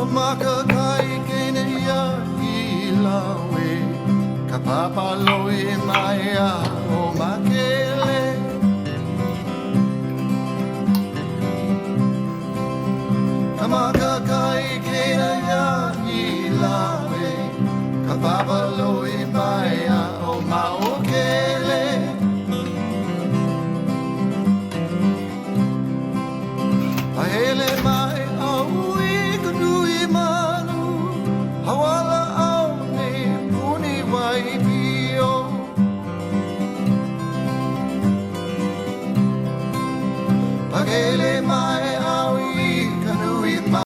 makakai kene ya ilawe kapapa loe maya o makele makakai kene ya ilawe kapapa loe maya